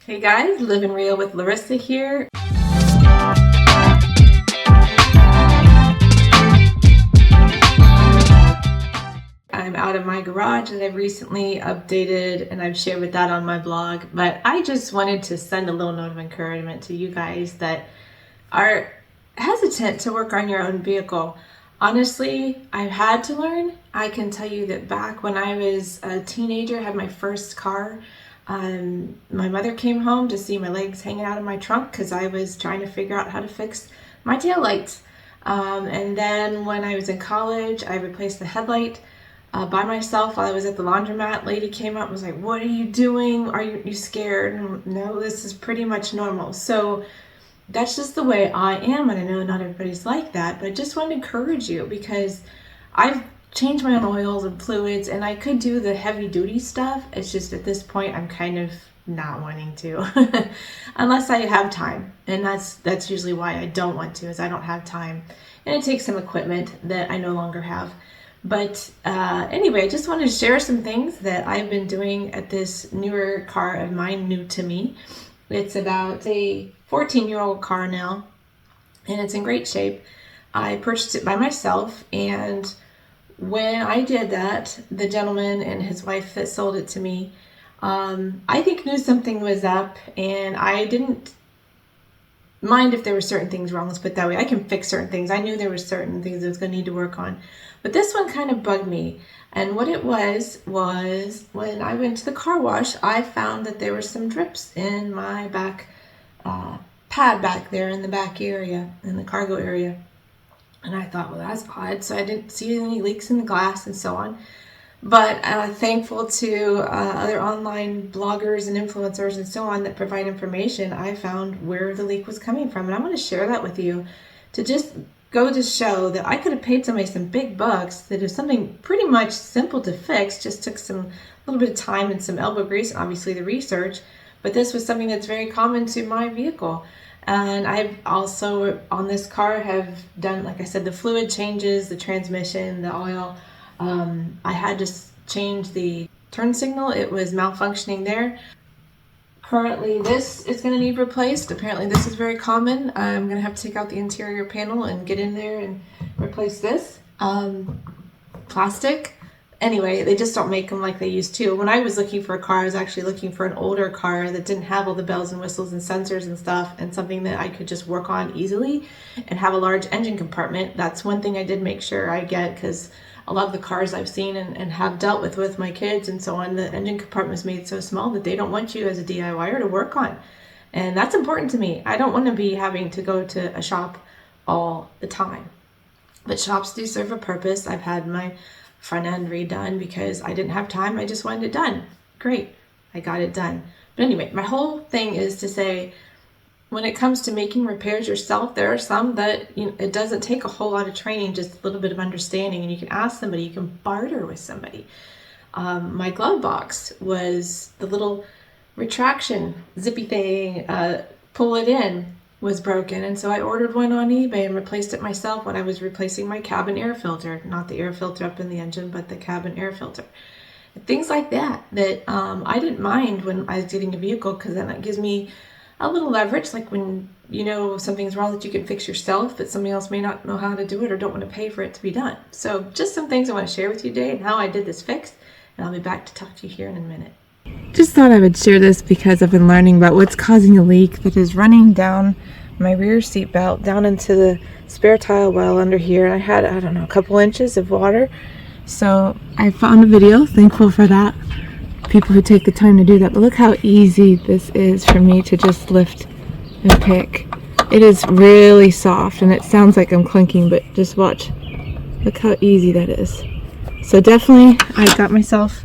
Hey guys, Living Real with Larissa here. I'm out of my garage and I've recently updated and I've shared with that on my blog, but I just wanted to send a little note of encouragement to you guys that are hesitant to work on your own vehicle. Honestly, I've had to learn. I can tell you that back when I was a teenager, had my first car, my mother came home to see my legs hanging out of my trunk because I was trying to figure out how to fix my taillights. And then when I was in college, I replaced the headlight by myself while I was at the laundromat. Lady came up and was like, "What are you doing? Are you scared?" And no, this is pretty much normal. So that's just the way I am, and I know not everybody's like that, but I just want to encourage you because I've changed my own oils and fluids, and I could do the heavy duty stuff. It's just at this point I'm kind of not wanting to unless I have time, and that's usually why I don't want to, is I don't have time, and it takes some equipment that I no longer have. But anyway, I just wanted to share some things that I've been doing at this newer car of mine, new to me. It's about a 14-year-old car now, and it's in great shape. I purchased it by myself, and when I did that, the gentleman and his wife that sold it to me, I think knew something was up, and I didn't mind if there were certain things wrong. Let's put it that way. I can fix certain things. I knew there were certain things I was going to need to work on. But this one kind of bugged me. And what it was when I went to the car wash, I found that there were some drips in my back pad back there in the back area, in the cargo area. And I thought, well, that's odd. So I didn't see any leaks in the glass and so on. But thankful to other online bloggers and influencers and so on that provide information, I found where the leak was coming from. And I'm going to share that with you to just go to show that I could have paid somebody some big bucks that is something pretty much simple to fix, just took a little bit of time and some elbow grease, and obviously the research. But this was something that's very common to my vehicle. And I've also, on this car, have done, like I said, the fluid changes, the transmission, the oil. I had to change the turn signal. It was malfunctioning there. Currently, this is going to need replaced. Apparently, this is very common. I'm going to have to take out the interior panel and get in there and replace this. Plastic. Anyway, they just don't make them like they used to. When I was looking for a car, I was actually looking for an older car that didn't have all the bells and whistles and sensors and stuff, and something that I could just work on easily and have a large engine compartment. That's one thing I did make sure I get, because a lot of the cars I've seen and have dealt with my kids and so on, the engine compartment is made so small that they don't want you as a DIYer to work on. And that's important to me. I don't want to be having to go to a shop all the time. But shops do serve a purpose. I've had my front end redone because I didn't have time. I just wanted it done. Great. I got it done. But anyway, my whole thing is to say, when it comes to making repairs yourself, there are some that it doesn't take a whole lot of training, just a little bit of understanding, and you can ask somebody, you can barter with somebody. My glove box was the little retraction zippy thing, pull it in, was broken, and so I ordered one on eBay and replaced it myself when I was replacing my cabin air filter, not the air filter up in the engine, but the cabin air filter. Things like that I didn't mind when I was getting a vehicle, because then it gives me a little leverage, like when you know something's wrong that you can fix yourself, but somebody else may not know how to do it or don't want to pay for it to be done. So just some things I want to share with you today and how I did this fix, and I'll be back to talk to you here in a minute. Just thought I would share this because I've been learning about what's causing a leak that is running down my rear seat belt down into the spare tile well under here. I had, I don't know, a couple inches of water. So I found a video, thankful for that, people who take the time to do that. But look how easy this is for me to just lift and pick. It is really soft, and it sounds like I'm clunking, but just watch. Look how easy that is. So definitely I got myself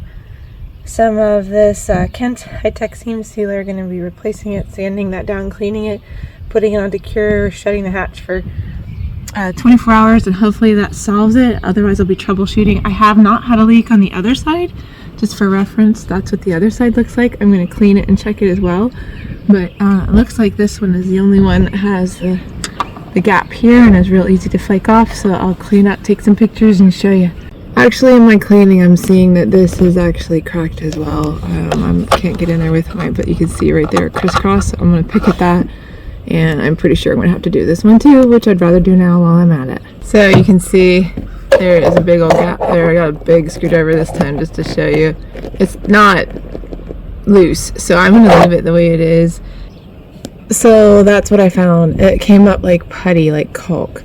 some of this Kent high-tech seam sealer. Going to be replacing it, sanding that down, cleaning it, putting it on to cure, shutting the hatch for 24 hours, and hopefully that solves it. Otherwise I'll be troubleshooting. I have not had a leak on the other side. Just for reference, that's what the other side looks like. I'm going to clean it and check it as well. But it looks like this one is the only one that has the gap here and is real easy to flake off. So I'll clean up, take some pictures, and show you. Actually, in my cleaning, I'm seeing that this is actually cracked as well. I can't get in there with mine, but you can see right there, crisscross. I'm gonna pick at that, and I'm pretty sure I'm gonna have to do this one too, which I'd rather do now while I'm at it. So you can see there is a big old gap there. I got a big screwdriver this time just to show you. It's not loose, so I'm gonna leave it the way it is. So that's what I found. It came up like putty, like caulk.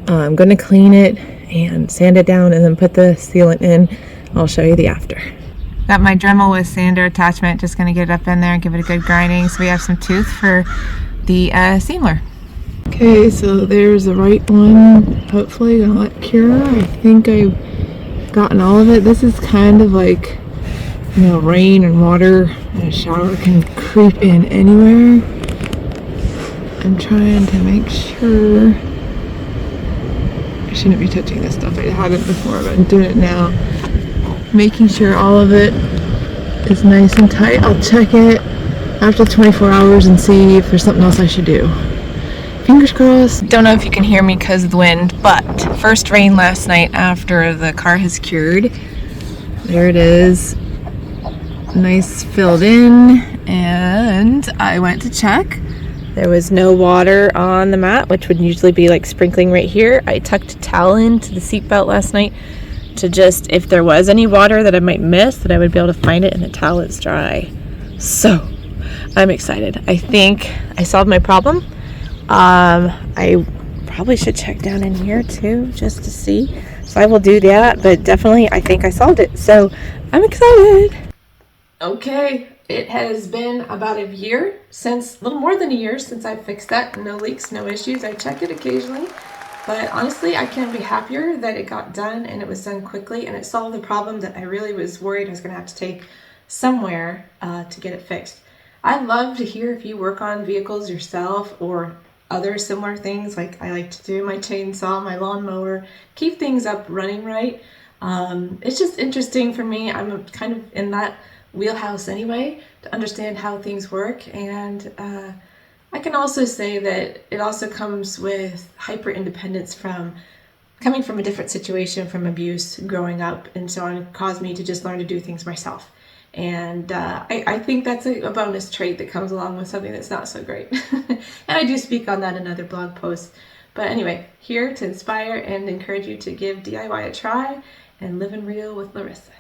I'm gonna clean it and sand it down and then put the sealant in. I'll show you the after. Got my Dremel with sander attachment, just gonna get it up in there and give it a good grinding so we have some tooth for the sealer. Okay, so there's the right one. Hopefully gonna let cure. I think I've gotten all of it. This is kind of like, you know, rain and water and a shower can creep in anywhere. I'm trying to make sure. I shouldn't be touching this stuff. I haven't before, but I'm doing it now. Making sure all of it is nice and tight. I'll check it after 24 hours and see if there's something else I should do. Fingers crossed. Don't know if you can hear me because of the wind, but first rain last night after the car has cured. There it is. Nice filled in, and I went to check. There was no water on the mat, which would usually be like sprinkling right here. I tucked a towel into the seatbelt last night to just, if there was any water that I might miss, that I would be able to find it, and the towel is dry. So I'm excited. I think I solved my problem. I probably should check down in here too, just to see. So I will do that, but definitely I think I solved it. So I'm excited. Okay, it has been about a year since, a little more than a year since I fixed that. No leaks, no issues. I check it occasionally, but honestly, I can't be happier that it got done and it was done quickly and it solved the problem that I really was worried I was gonna have to take somewhere to get it fixed. I'd love to hear if you work on vehicles yourself or other similar things like I like to do, my chainsaw, my lawnmower, keep things up running right. It's just interesting for me. I'm kind of in that wheelhouse anyway to understand how things work, and I can also say that it also comes with hyper independence from coming from a different situation, from abuse growing up and so on. It caused me to just learn to do things myself, and I think that's a bonus trait that comes along with something that's not so great. And I do speak on that in other blog posts, but anyway, here to inspire and encourage you to give DIY a try and live in real with Larissa.